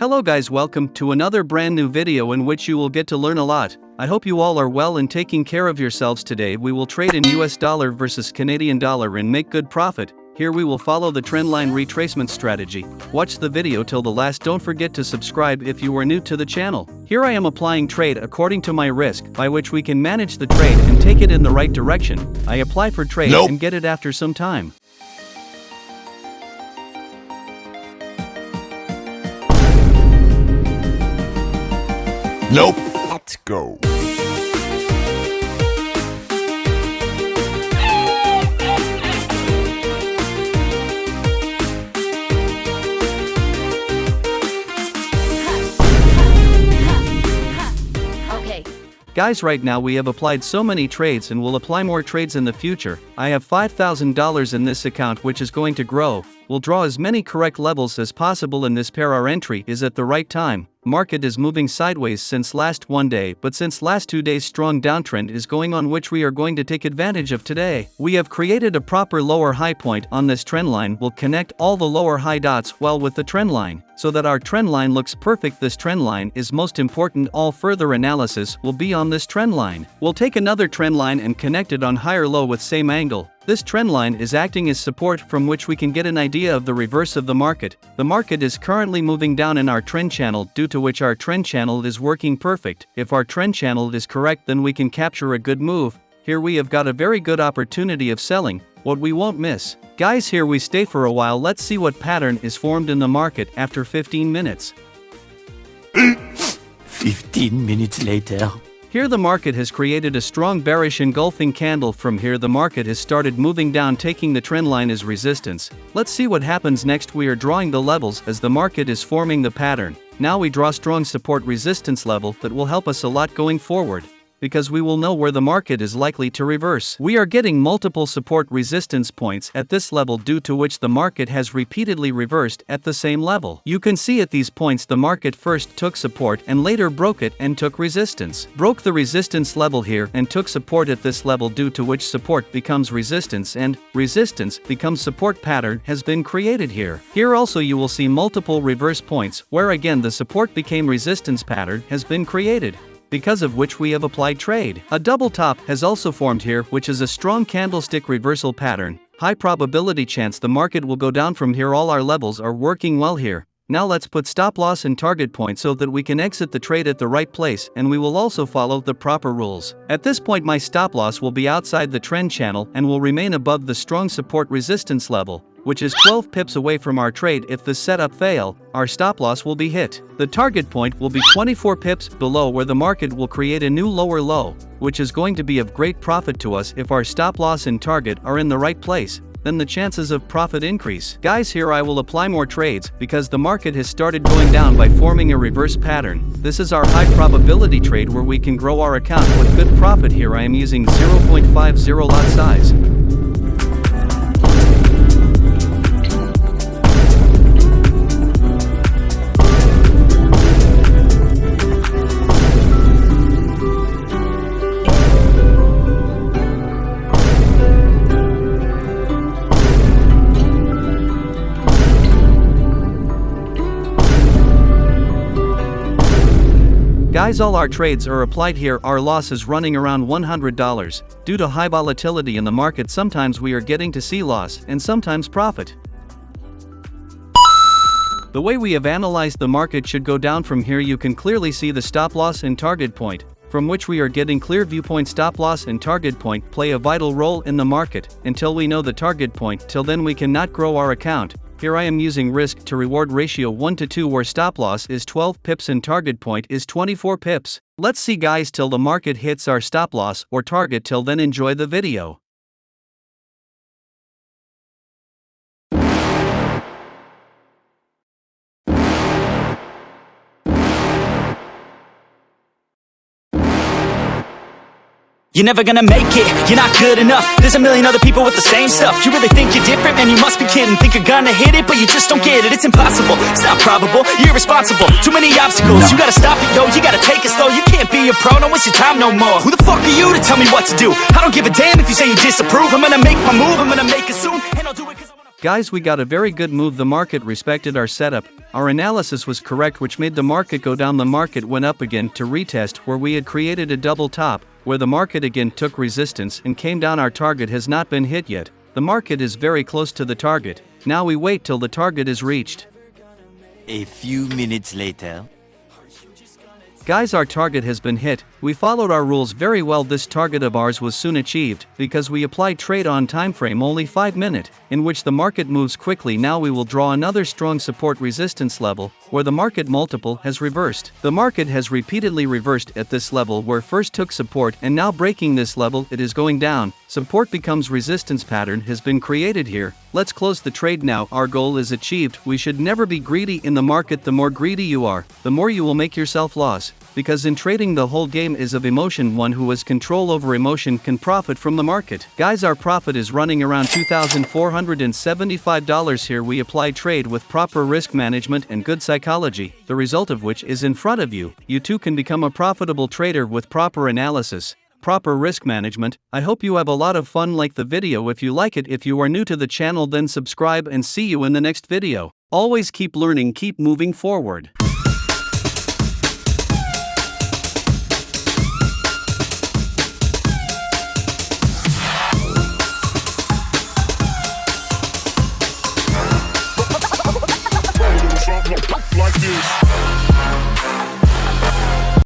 Hello guys, welcome to another brand new video in which you will get to learn a lot. I hope you all are well and taking care of yourselves. Today we will trade in US dollar versus Canadian dollar and make good profit. Here we will follow the trendline retracement strategy. Watch the video till the last. Don't forget to subscribe if you are new to the channel. Here I am applying trade according to my risk, by which we can manage the trade and take it in the right direction. I apply for trade and get it after some time. Nope. Let's go. Guys, right now we have applied so many trades and will apply more trades in the future. I have $5,000 in this account which is going to grow. We'll draw as many correct levels as possible in this pair. Our entry is at the right time. Market is moving sideways since last one day, but since last 2 days strong downtrend is going on which we are going to take advantage of today. We have created a proper lower high point on this trend line. We'll connect all the lower high dots well with the trend line, so that our trend line looks perfect. This trend line is most important. All further analysis will be on this trend line. We'll take another trend line and connect it on higher low with same angle. This trend line is acting as support from which we can get an idea of the reverse of the market. The market is currently moving down in our trend channel, due to which our trend channel is working perfect. If our trend channel is correct, then we can capture a good move. Here we have got a very good opportunity of selling, what we won't miss. Guys, here we stay for a while. Let's see what pattern is formed in the market after 15 minutes. 15 minutes later. Here the market has created a strong bearish engulfing candle. From here the market has started moving down, taking the trend line as resistance. Let's see what happens next. We are drawing the levels as the market is forming the pattern. Now we draw strong support resistance level that will help us a lot going forward, because we will know where the market is likely to reverse. We are getting multiple support resistance points at this level, due to which the market has repeatedly reversed at the same level. You can see at these points the market first took support and later broke it and took resistance. Broke the resistance level here and took support at this level, due to which support becomes resistance and resistance becomes support. Pattern has been created here. Here also you will see multiple reverse points where again the support became resistance. Pattern has been created, because of which we have applied trade. A double top has also formed here, which is a strong candlestick reversal pattern. High probability chance the market will go down from here. All our levels are working well here. Now let's put stop loss and target point so that we can exit the trade at the right place, and we will also follow the proper rules. At this point my stop loss will be outside the trend channel and will remain above the strong support resistance level, which is 12 pips away from our trade. If the setup fail, our stop loss will be hit. The target point will be 24 pips below, where the market will create a new lower low, which is going to be of great profit to us. If our stop loss and target are in the right place, then the chances of profit increase. Guys, here I will apply more trades because the market has started going down by forming a reverse pattern. This is our high probability trade where we can grow our account with good profit. Here I am using 0.50 lot size. Guys, all our trades are applied here. Our loss is running around $100. Due to high volatility in the market, sometimes we are getting to see loss and sometimes profit. The way we have analyzed the market should go down from here. You can clearly see the stop loss and target point, from which we are getting clear viewpoint. Stop loss and target point play a vital role in the market. Until we know the target point, till then we cannot grow our account. Here I am using risk to reward ratio 1:2, where stop loss is 12 pips and target point is 24 pips. Let's see guys till the market hits our stop loss or target. Till then enjoy the video. You're never gonna make it, you're not good enough. There's a million other people with the same stuff. You really think you're different? Man, you must be kidding. Think you're gonna hit it, but you just don't get it. It's impossible, it's not probable, you're irresponsible. Too many obstacles, you gotta stop it, yo. You gotta take it slow, you can't be a pro. Don't waste your time no more. Who the fuck are you to tell me what to do? I don't give a damn if you say you disapprove. I'm gonna make my move, I'm gonna make it soon, and I'll do it 'cause I wanna Guys, we got a very good move. The market respected our setup. Our analysis was correct, which made the market go down. The market went up again to retest where we had created a double top, where the market again took resistance and came down. Our target has not been hit yet. The market is very close to the target. Now we wait till the target is reached. A few minutes later. Guys, our target has been hit. We followed our rules very well. This target of ours was soon achieved because we applied trade on time frame only 5 minutes, in which the market moves quickly. Now we will draw another strong support resistance level where the market multiple has reversed. The market has repeatedly reversed at this level where first took support, and now breaking this level it is going down. Support becomes resistance. Pattern has been created here. Let's close the trade now. Our goal is achieved. We should never be greedy in the market. The more greedy you are, the more you will make yourself lose. Because in trading the whole game is of emotion. One who has control over emotion can profit from the market. Guys, our profit is running around $2,475 here. We apply trade with proper risk management and good psychology, the result of which is in front of you. You too can become a profitable trader with proper analysis, proper risk management. I hope you have a lot of fun. Like the video if you like it. If you are new to the channel, then subscribe, and see you in the next video. Always keep learning, keep moving forward.